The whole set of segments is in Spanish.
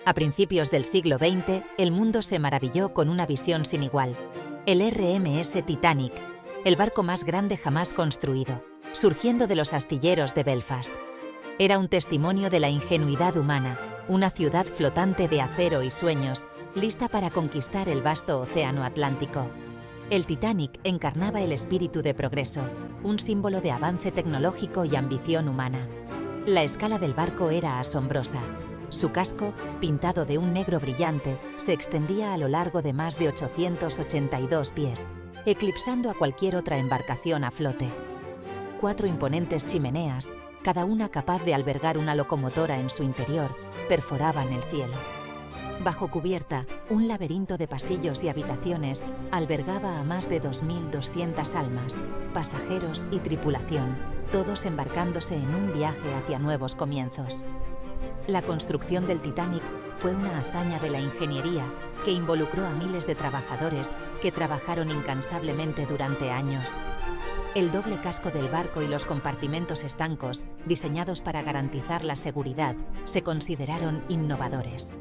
A principios del siglo XX, el mundo se maravilló con una visión sin igual. El RMS Titanic, el barco más grande jamás construido, surgiendo de los astilleros de Belfast. Era un testimonio de la ingenuidad humana, una ciudad flotante de acero y sueños, lista para conquistar el vasto océano Atlántico. El Titanic encarnaba el espíritu de progreso, un símbolo de avance tecnológico y ambición humana. La escala del barco era asombrosa. Su casco, pintado de un negro brillante, se extendía a lo largo de más de 882 pies, eclipsando a cualquier otra embarcación a flote. 4 imponentes chimeneas, cada una capaz de albergar una locomotora en su interior, perforaban el cielo. Bajo cubierta, un laberinto de pasillos y habitaciones albergaba a más de 2.200 almas, pasajeros y tripulación, todos embarcándose en un viaje hacia nuevos comienzos. La construcción del Titanic fue una hazaña de la ingeniería que involucró a miles de trabajadores que trabajaron incansablemente durante años. El doble casco del barco y los compartimentos estancos, diseñados para garantizar la seguridad, se consideraron innovadores.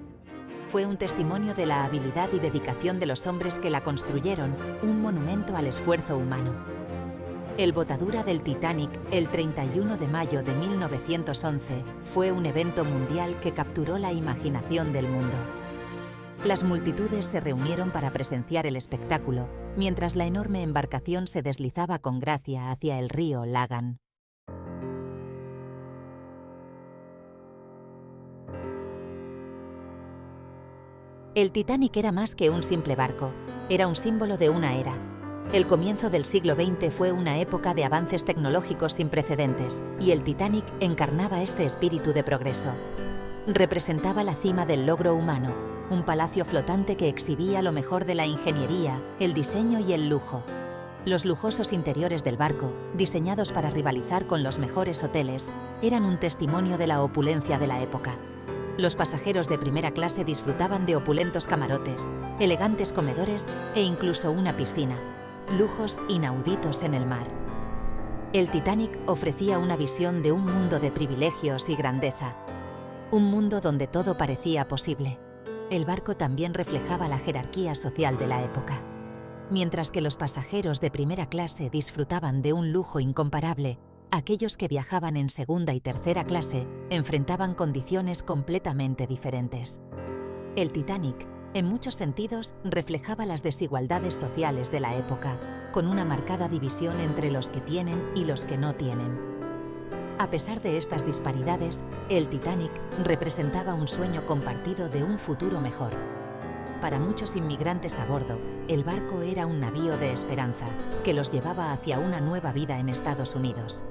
Fue un testimonio de la habilidad y dedicación de los hombres que la construyeron, un monumento al esfuerzo humano. El botadura del Titanic, el 31 de mayo de 1911, fue un evento mundial que capturó la imaginación del mundo. Las multitudes se reunieron para presenciar el espectáculo, mientras la enorme embarcación se deslizaba con gracia hacia el río Lagan. El Titanic era más que un simple barco, era un símbolo de una era. El comienzo del siglo XX fue una época de avances tecnológicos sin precedentes, y el Titanic encarnaba este espíritu de progreso. Representaba la cima del logro humano, un palacio flotante que exhibía lo mejor de la ingeniería, el diseño y el lujo. Los lujosos interiores del barco, diseñados para rivalizar con los mejores hoteles, eran un testimonio de la opulencia de la época. Los pasajeros de primera clase disfrutaban de opulentos camarotes, elegantes comedores e incluso una piscina, lujos inauditos en el mar. El Titanic ofrecía una visión de un mundo de privilegios y grandeza, un mundo donde todo parecía posible. El barco también reflejaba la jerarquía social de la época. Mientras que los pasajeros de primera clase disfrutaban de un lujo incomparable, aquellos que viajaban en segunda y tercera clase enfrentaban condiciones completamente diferentes. El Titanic, en muchos sentidos, reflejaba las desigualdades sociales de la época, con una marcada división entre los que tienen y los que no tienen. A pesar de estas disparidades, el Titanic representaba un sueño compartido de un futuro mejor. Para muchos inmigrantes a bordo, el barco era un navío de esperanza que los llevaba hacia una nueva vida en Estados Unidos.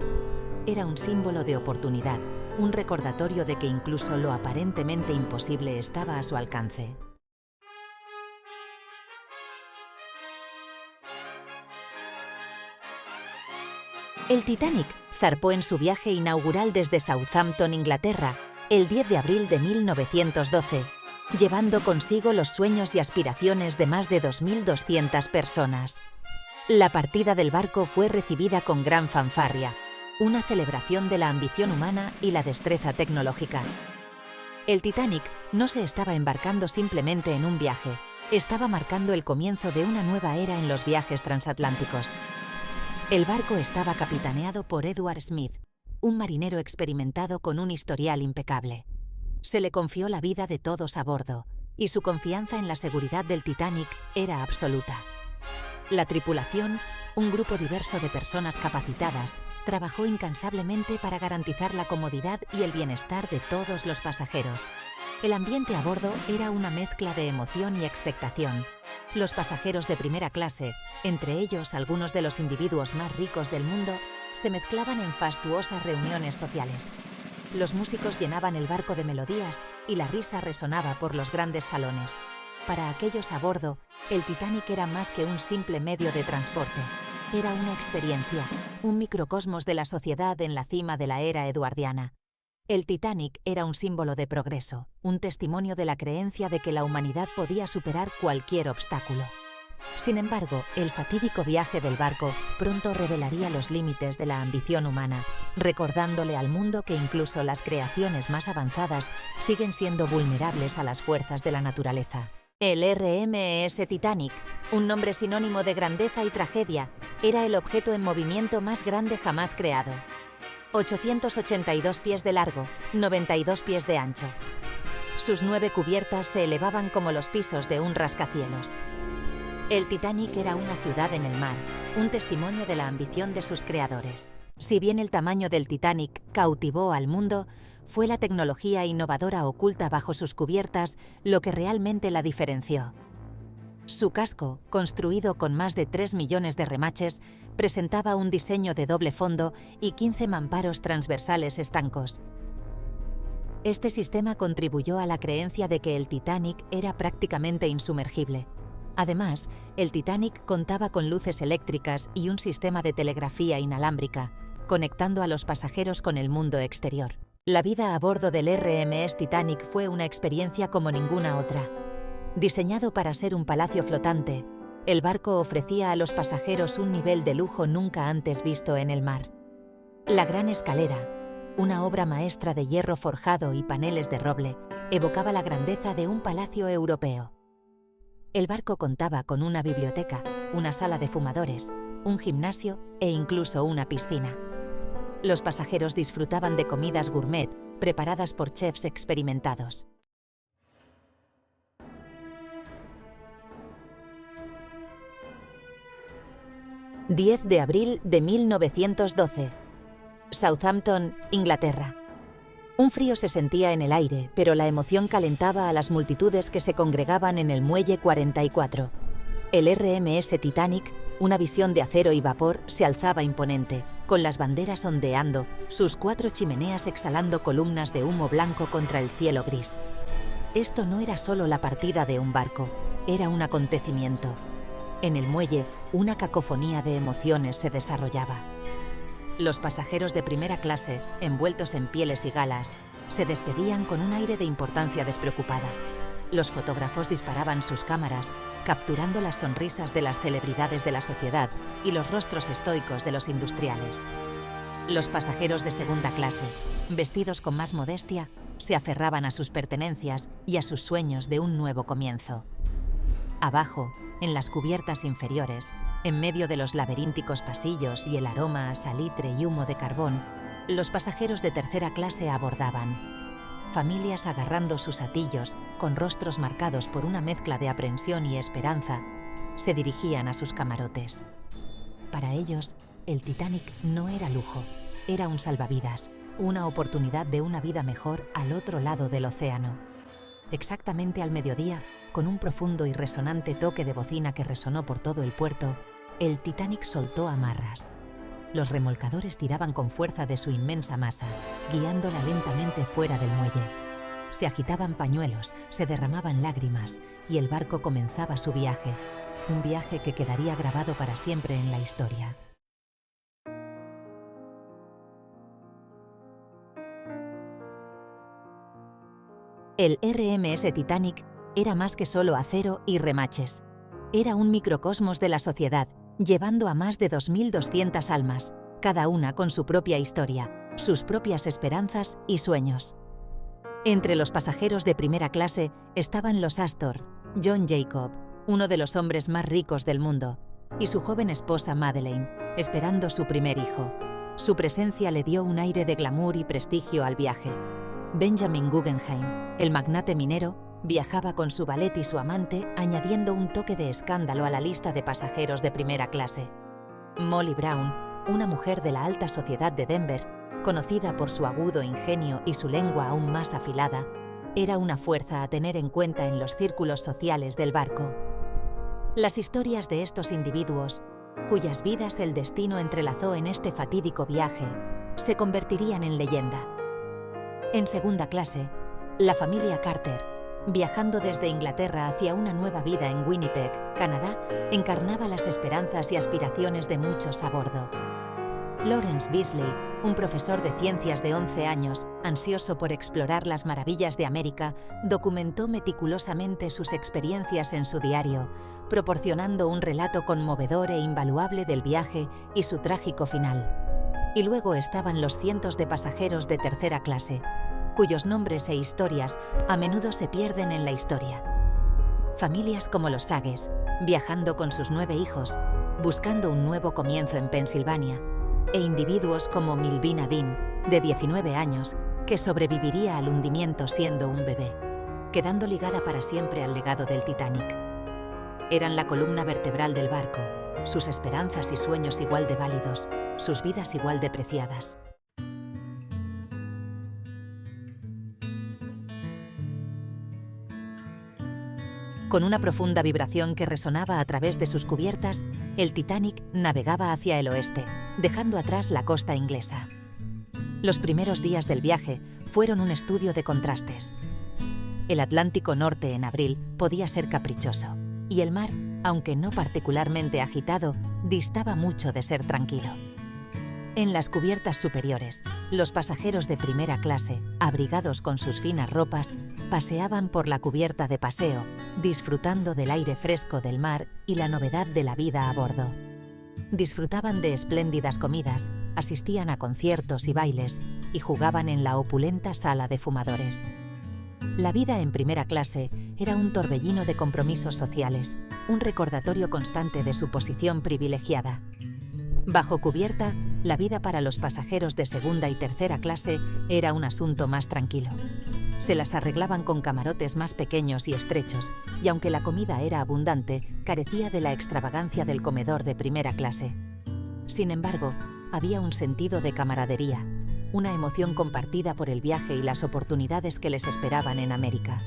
Era un símbolo de oportunidad, un recordatorio de que incluso lo aparentemente imposible estaba a su alcance. El Titanic zarpó en su viaje inaugural desde Southampton, Inglaterra, el 10 de abril de 1912, llevando consigo los sueños y aspiraciones de más de 2.200 personas. La partida del barco fue recibida con gran fanfarria, una celebración de la ambición humana y la destreza tecnológica. El Titanic no se estaba embarcando simplemente en un viaje, estaba marcando el comienzo de una nueva era en los viajes transatlánticos. El barco estaba capitaneado por Edward Smith, un marinero experimentado con un historial impecable. Se le confió la vida de todos a bordo, y su confianza en la seguridad del Titanic era absoluta. La tripulación, un grupo diverso de personas capacitadas, trabajó incansablemente para garantizar la comodidad y el bienestar de todos los pasajeros. El ambiente a bordo era una mezcla de emoción y expectación. Los pasajeros de primera clase, entre ellos algunos de los individuos más ricos del mundo, se mezclaban en fastuosas reuniones sociales. Los músicos llenaban el barco de melodías y la risa resonaba por los grandes salones. Para aquellos a bordo, el Titanic era más que un simple medio de transporte. Era una experiencia, un microcosmos de la sociedad en la cima de la era eduardiana. El Titanic era un símbolo de progreso, un testimonio de la creencia de que la humanidad podía superar cualquier obstáculo. Sin embargo, el fatídico viaje del barco pronto revelaría los límites de la ambición humana recordándole al mundo que incluso las creaciones más avanzadas siguen siendo vulnerables a las fuerzas de la naturaleza. El RMS Titanic, un nombre sinónimo de grandeza y tragedia, era el objeto en movimiento más grande jamás creado. 882 pies de largo, 92 pies de ancho. Sus 9 cubiertas se elevaban como los pisos de un rascacielos. El Titanic era una ciudad en el mar, un testimonio de la ambición de sus creadores. Si bien el tamaño del Titanic cautivó al mundo, fue la tecnología innovadora oculta bajo sus cubiertas lo que realmente la diferenció. Su casco, construido con más de 3 millones de remaches, presentaba un diseño de doble fondo y 15 mamparos transversales estancos. Este sistema contribuyó a la creencia de que el Titanic era prácticamente insumergible. Además, el Titanic contaba con luces eléctricas y un sistema de telegrafía inalámbrica, conectando a los pasajeros con el mundo exterior. La vida a bordo del RMS Titanic fue una experiencia como ninguna otra. Diseñado para ser un palacio flotante, el barco ofrecía a los pasajeros un nivel de lujo nunca antes visto en el mar. La gran escalera, una obra maestra de hierro forjado y paneles de roble, evocaba la grandeza de un palacio europeo. El barco contaba con una biblioteca, una sala de fumadores, un gimnasio e incluso una piscina. Los pasajeros disfrutaban de comidas gourmet preparadas por chefs experimentados. ...10 de abril de 1912... Southampton, Inglaterra. Un frío se sentía en el aire, pero la emoción calentaba a las multitudes que se congregaban en el Muelle 44. El RMS Titanic, una visión de acero y vapor, se alzaba imponente, con las banderas ondeando, sus 4 chimeneas exhalando columnas de humo blanco contra el cielo gris. Esto no era solo la partida de un barco, era un acontecimiento. En el muelle, una cacofonía de emociones se desarrollaba. Los pasajeros de primera clase, envueltos en pieles y galas, se despedían con un aire de importancia despreocupada. Los fotógrafos disparaban sus cámaras, capturando las sonrisas de las celebridades de la sociedad y los rostros estoicos de los industriales. Los pasajeros de segunda clase, vestidos con más modestia, se aferraban a sus pertenencias y a sus sueños de un nuevo comienzo. Abajo, en las cubiertas inferiores, en medio de los laberínticos pasillos y el aroma a salitre y humo de carbón, los pasajeros de tercera clase abordaban. Familias agarrando sus atillos, con rostros marcados por una mezcla de aprensión y esperanza, se dirigían a sus camarotes. Para ellos, el Titanic no era lujo, era un salvavidas, una oportunidad de una vida mejor al otro lado del océano. Exactamente al mediodía, con un profundo y resonante toque de bocina que resonó por todo el puerto, el Titanic soltó amarras. Los remolcadores tiraban con fuerza de su inmensa masa, guiándola lentamente fuera del muelle. Se agitaban pañuelos, se derramaban lágrimas, y el barco comenzaba su viaje, un viaje que quedaría grabado para siempre en la historia. El RMS Titanic era más que solo acero y remaches. Era un microcosmos de la sociedad, llevando a más de 2.200 almas, cada una con su propia historia, sus propias esperanzas y sueños. Entre los pasajeros de primera clase estaban los Astor, John Jacob, uno de los hombres más ricos del mundo, y su joven esposa Madeleine, esperando su primer hijo. Su presencia le dio un aire de glamour y prestigio al viaje. Benjamin Guggenheim, el magnate minero, viajaba con su valet y su amante, añadiendo un toque de escándalo a la lista de pasajeros de primera clase. Molly Brown, una mujer de la alta sociedad de Denver, conocida por su agudo ingenio y su lengua aún más afilada, era una fuerza a tener en cuenta en los círculos sociales del barco. Las historias de estos individuos, cuyas vidas el destino entrelazó en este fatídico viaje, se convertirían en leyenda. En segunda clase, la familia Carter, viajando desde Inglaterra hacia una nueva vida en Winnipeg, Canadá, encarnaba las esperanzas y aspiraciones de muchos a bordo. Lawrence Beasley, un profesor de ciencias de 11 años, ansioso por explorar las maravillas de América, documentó meticulosamente sus experiencias en su diario, proporcionando un relato conmovedor e invaluable del viaje y su trágico final. Y luego estaban los cientos de pasajeros de tercera clase, cuyos nombres e historias a menudo se pierden en la historia. Familias como los Sages, viajando con sus 9 hijos, buscando un nuevo comienzo en Pensilvania, e individuos como Milvina Dean, de 19 años, que sobreviviría al hundimiento siendo un bebé, quedando ligada para siempre al legado del Titanic. Eran la columna vertebral del barco, sus esperanzas y sueños igual de válidos, sus vidas igual de preciadas. Con una profunda vibración que resonaba a través de sus cubiertas, el Titanic navegaba hacia el oeste, dejando atrás la costa inglesa. Los primeros días del viaje fueron un estudio de contrastes. El Atlántico Norte en abril podía ser caprichoso, y el mar, aunque no particularmente agitado, distaba mucho de ser tranquilo. En las cubiertas superiores, los pasajeros de primera clase, abrigados con sus finas ropas, paseaban por la cubierta de paseo, disfrutando del aire fresco del mar y la novedad de la vida a bordo. Disfrutaban de espléndidas comidas, asistían a conciertos y bailes y jugaban en la opulenta sala de fumadores. La vida en primera clase era un torbellino de compromisos sociales, un recordatorio constante de su posición privilegiada. Bajo cubierta, la vida para los pasajeros de segunda y tercera clase era un asunto más tranquilo. Se las arreglaban con camarotes más pequeños y estrechos, y aunque la comida era abundante, carecía de la extravagancia del comedor de primera clase. Sin embargo, había un sentido de camaradería, una emoción compartida por el viaje y las oportunidades que les esperaban en América.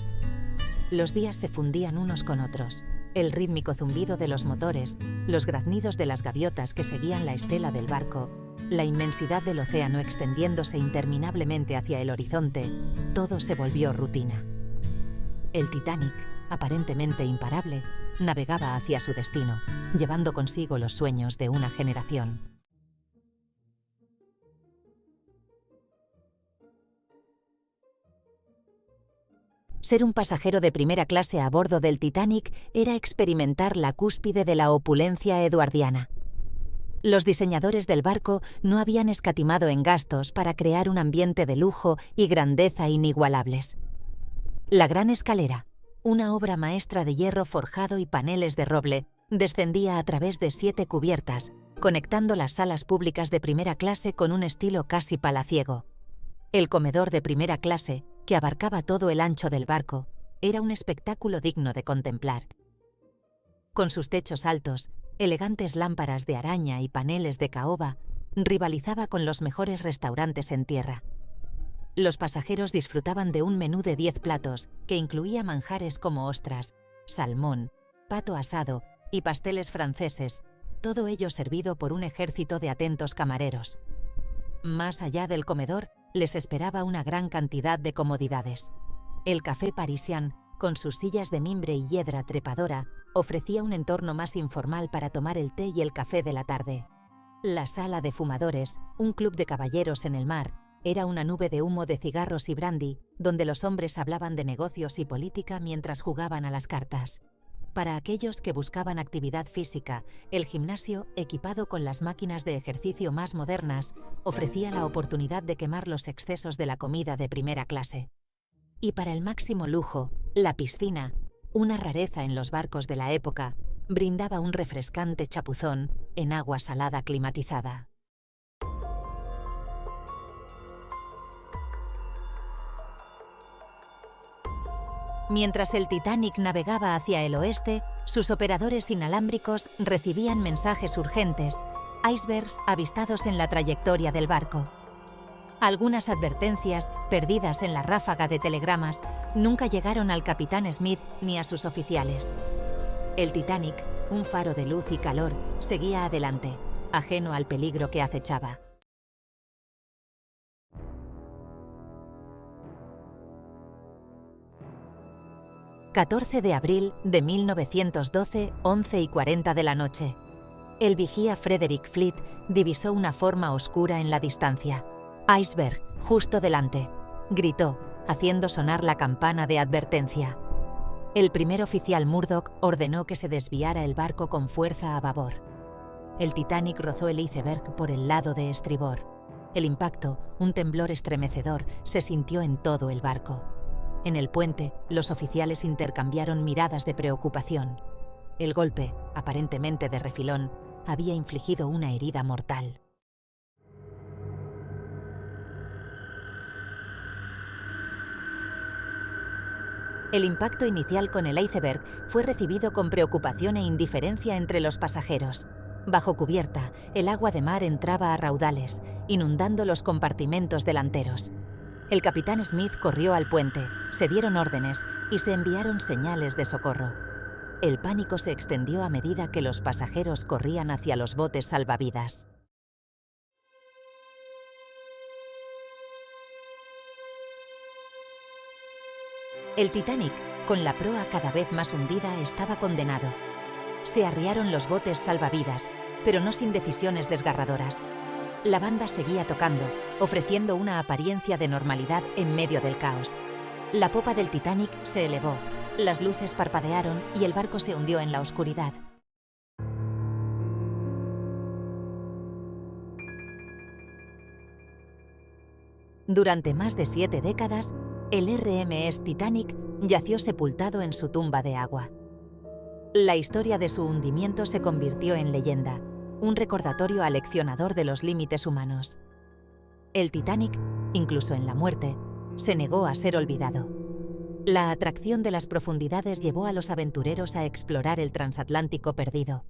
Los días se fundían unos con otros. El rítmico zumbido de los motores, los graznidos de las gaviotas que seguían la estela del barco, la inmensidad del océano extendiéndose interminablemente hacia el horizonte, todo se volvió rutina. El Titanic, aparentemente imparable, navegaba hacia su destino, llevando consigo los sueños de una generación. Ser un pasajero de primera clase a bordo del Titanic era experimentar la cúspide de la opulencia eduardiana. Los diseñadores del barco no habían escatimado en gastos para crear un ambiente de lujo y grandeza inigualables. La gran escalera, una obra maestra de hierro forjado y paneles de roble, descendía a través de 7 cubiertas, conectando las salas públicas de primera clase con un estilo casi palaciego. El comedor de primera clase, que abarcaba todo el ancho del barco, era un espectáculo digno de contemplar. Con sus techos altos, elegantes lámparas de araña y paneles de caoba, rivalizaba con los mejores restaurantes en tierra. Los pasajeros disfrutaban de un menú de 10 platos que incluía manjares como ostras, salmón, pato asado y pasteles franceses, todo ello servido por un ejército de atentos camareros. Más allá del comedor, les esperaba una gran cantidad de comodidades. El Café Parisien, con sus sillas de mimbre y hiedra trepadora, ofrecía un entorno más informal para tomar el té y el café de la tarde. La sala de fumadores, un club de caballeros en el mar, era una nube de humo de cigarros y brandy, donde los hombres hablaban de negocios y política mientras jugaban a las cartas. Para aquellos que buscaban actividad física, el gimnasio, equipado con las máquinas de ejercicio más modernas, ofrecía la oportunidad de quemar los excesos de la comida de primera clase. Y para el máximo lujo, la piscina, una rareza en los barcos de la época, brindaba un refrescante chapuzón en agua salada climatizada. Mientras el Titanic navegaba hacia el oeste, sus operadores inalámbricos recibían mensajes urgentes, icebergs avistados en la trayectoria del barco. Algunas advertencias, perdidas en la ráfaga de telegramas, nunca llegaron al capitán Smith ni a sus oficiales. El Titanic, un faro de luz y calor, seguía adelante, ajeno al peligro que acechaba. «14 de abril de 1912, 11:40 de la noche. El vigía Frederick Fleet divisó una forma oscura en la distancia. «Iceberg, justo delante», gritó, haciendo sonar la campana de advertencia. El primer oficial Murdoch ordenó que se desviara el barco con fuerza a babor. El Titanic rozó el iceberg por el lado de estribor. El impacto, un temblor estremecedor, se sintió en todo el barco. En el puente, los oficiales intercambiaron miradas de preocupación. El golpe, aparentemente de refilón, había infligido una herida mortal. El impacto inicial con el iceberg fue recibido con preocupación e indiferencia entre los pasajeros. Bajo cubierta, el agua de mar entraba a raudales, inundando los compartimentos delanteros. El capitán Smith corrió al puente, se dieron órdenes y se enviaron señales de socorro. El pánico se extendió a medida que los pasajeros corrían hacia los botes salvavidas. El Titanic, con la proa cada vez más hundida, estaba condenado. Se arriaron los botes salvavidas, pero no sin decisiones desgarradoras. La banda seguía tocando, ofreciendo una apariencia de normalidad en medio del caos. La popa del Titanic se elevó, las luces parpadearon y el barco se hundió en la oscuridad. Durante más de 7 décadas, el RMS Titanic yació sepultado en su tumba de agua. La historia de su hundimiento se convirtió en leyenda, un recordatorio aleccionador de los límites humanos. El Titanic, incluso en la muerte, se negó a ser olvidado. La atracción de las profundidades llevó a los aventureros a explorar el transatlántico perdido.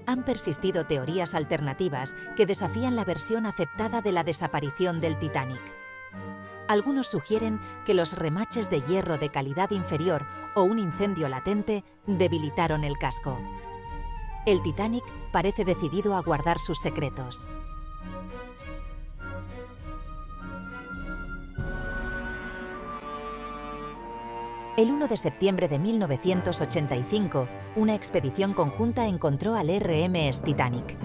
Han persistido teorías alternativas que desafían la versión aceptada de la desaparición del Titanic. Algunos sugieren que los remaches de hierro de calidad inferior o un incendio latente debilitaron el casco. El Titanic parece decidido a guardar sus secretos. El 1 de septiembre de 1985, una expedición conjunta encontró al RMS Titanic.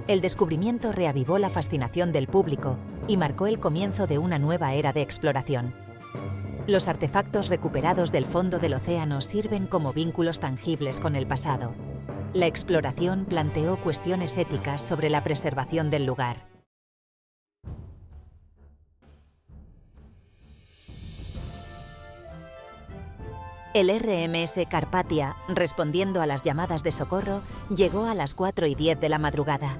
El descubrimiento reavivó la fascinación del público y marcó el comienzo de una nueva era de exploración. Los artefactos recuperados del fondo del océano sirven como vínculos tangibles con el pasado. La exploración planteó cuestiones éticas sobre la preservación del lugar. El RMS Carpathia, respondiendo a las llamadas de socorro, llegó a las 4:10 de la madrugada.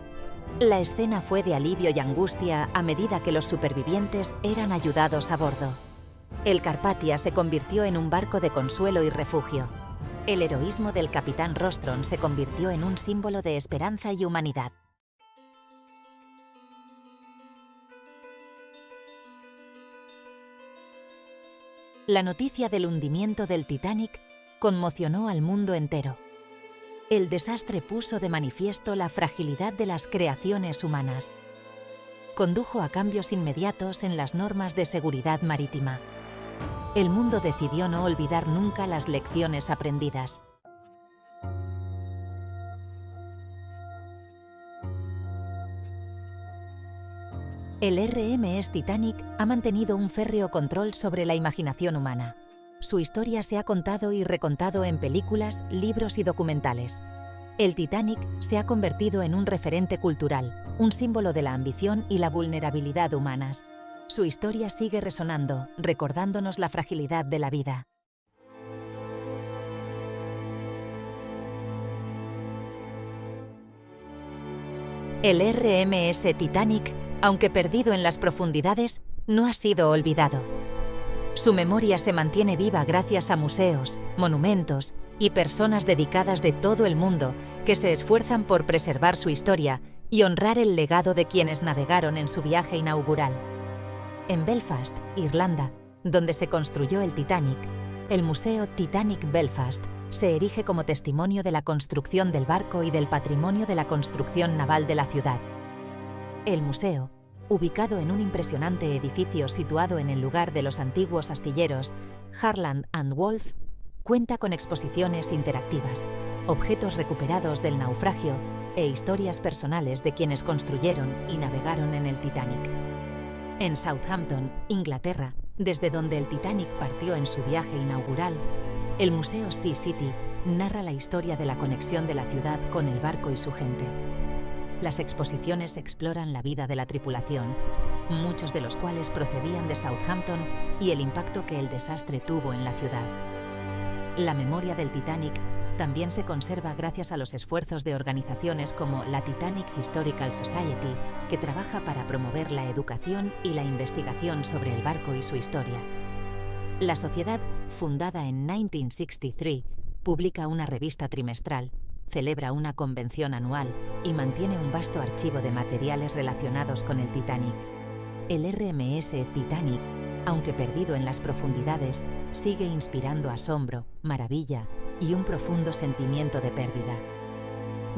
La escena fue de alivio y angustia a medida que los supervivientes eran ayudados a bordo. El Carpathia se convirtió en un barco de consuelo y refugio. El heroísmo del capitán Rostron se convirtió en un símbolo de esperanza y humanidad. La noticia del hundimiento del Titanic conmocionó al mundo entero. El desastre puso de manifiesto la fragilidad de las creaciones humanas. Condujo a cambios inmediatos en las normas de seguridad marítima. El mundo decidió no olvidar nunca las lecciones aprendidas. El RMS Titanic ha mantenido un férreo control sobre la imaginación humana. Su historia se ha contado y recontado en películas, libros y documentales. El Titanic se ha convertido en un referente cultural, un símbolo de la ambición y la vulnerabilidad humanas. Su historia sigue resonando, recordándonos la fragilidad de la vida. El RMS Titanic, aunque perdido en las profundidades, no ha sido olvidado. Su memoria se mantiene viva gracias a museos, monumentos y personas dedicadas de todo el mundo que se esfuerzan por preservar su historia y honrar el legado de quienes navegaron en su viaje inaugural. En Belfast, Irlanda, donde se construyó el Titanic, el Museo Titanic Belfast se erige como testimonio de la construcción del barco y del patrimonio de la construcción naval de la ciudad. El museo, ubicado en un impresionante edificio situado en el lugar de los antiguos astilleros Harland and Wolff, cuenta con exposiciones interactivas, objetos recuperados del naufragio e historias personales de quienes construyeron y navegaron en el Titanic. En Southampton, Inglaterra, desde donde el Titanic partió en su viaje inaugural, el Museo Sea City narra la historia de la conexión de la ciudad con el barco y su gente. Las exposiciones exploran la vida de la tripulación, muchos de los cuales procedían de Southampton, y el impacto que el desastre tuvo en la ciudad. La memoria del Titanic también se conserva gracias a los esfuerzos de organizaciones como la Titanic Historical Society, que trabaja para promover la educación y la investigación sobre el barco y su historia. La sociedad, fundada en 1963, publica una revista trimestral, celebra una convención anual y mantiene un vasto archivo de materiales relacionados con el Titanic. El RMS Titanic, aunque perdido en las profundidades, sigue inspirando asombro, maravilla y un profundo sentimiento de pérdida.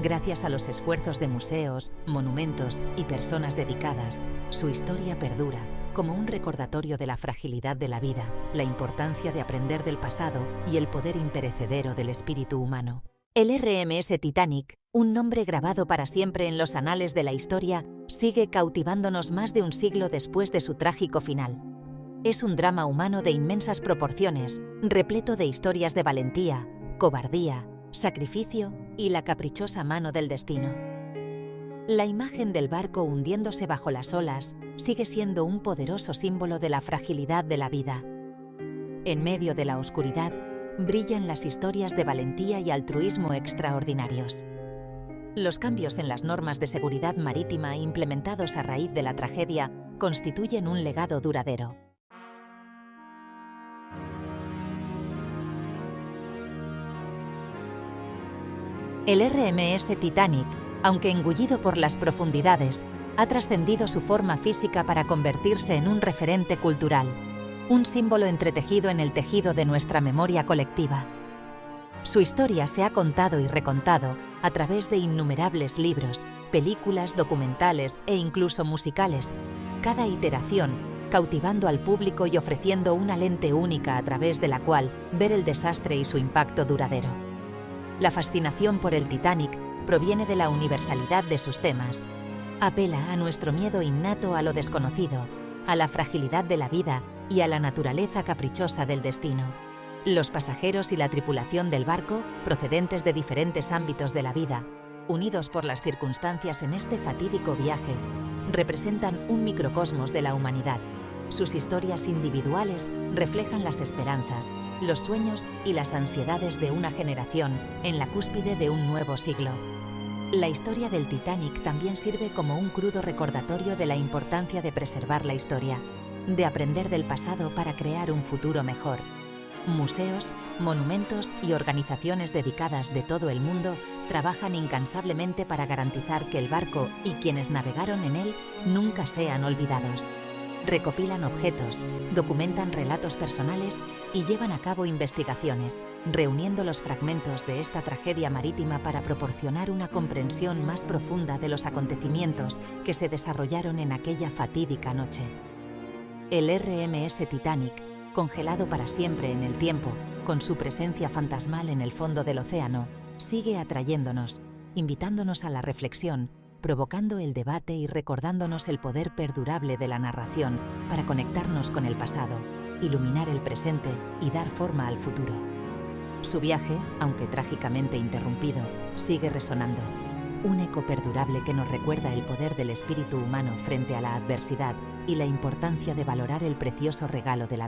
Gracias a los esfuerzos de museos, monumentos y personas dedicadas, su historia perdura como un recordatorio de la fragilidad de la vida, la importancia de aprender del pasado y el poder imperecedero del espíritu humano. El RMS Titanic, un nombre grabado para siempre en los anales de la historia, sigue cautivándonos más de un siglo después de su trágico final. Es un drama humano de inmensas proporciones, repleto de historias de valentía, cobardía, sacrificio y la caprichosa mano del destino. La imagen del barco hundiéndose bajo las olas sigue siendo un poderoso símbolo de la fragilidad de la vida. En medio de la oscuridad, brillan las historias de valentía y altruismo extraordinarios. Los cambios en las normas de seguridad marítima implementados a raíz de la tragedia constituyen un legado duradero. El RMS Titanic, aunque engullido por las profundidades, ha trascendido su forma física para convertirse en un referente cultural, un símbolo entretejido en el tejido de nuestra memoria colectiva. Su historia se ha contado y recontado a través de innumerables libros, películas, documentales e incluso musicales, cada iteración cautivando al público y ofreciendo una lente única a través de la cual ver el desastre y su impacto duradero. La fascinación por el Titanic proviene de la universalidad de sus temas. Apela a nuestro miedo innato a lo desconocido, a la fragilidad de la vida y a la naturaleza caprichosa del destino. Los pasajeros y la tripulación del barco, procedentes de diferentes ámbitos de la vida, unidos por las circunstancias en este fatídico viaje, representan un microcosmos de la humanidad. Sus historias individuales reflejan las esperanzas, los sueños y las ansiedades de una generación en la cúspide de un nuevo siglo. La historia del Titanic también sirve como un crudo recordatorio de la importancia de preservar la historia, de aprender del pasado para crear un futuro mejor. Museos, monumentos y organizaciones dedicadas de todo el mundo trabajan incansablemente para garantizar que el barco y quienes navegaron en él nunca sean olvidados. Recopilan objetos, documentan relatos personales y llevan a cabo investigaciones, reuniendo los fragmentos de esta tragedia marítima para proporcionar una comprensión más profunda de los acontecimientos que se desarrollaron en aquella fatídica noche. El RMS Titanic, congelado para siempre en el tiempo, con su presencia fantasmal en el fondo del océano, sigue atrayéndonos, invitándonos a la reflexión, provocando el debate y recordándonos el poder perdurable de la narración para conectarnos con el pasado, iluminar el presente y dar forma al futuro. Su viaje, aunque trágicamente interrumpido, sigue resonando, un eco perdurable que nos recuerda el poder del espíritu humano frente a la adversidad y la importancia de valorar el precioso regalo de la vida.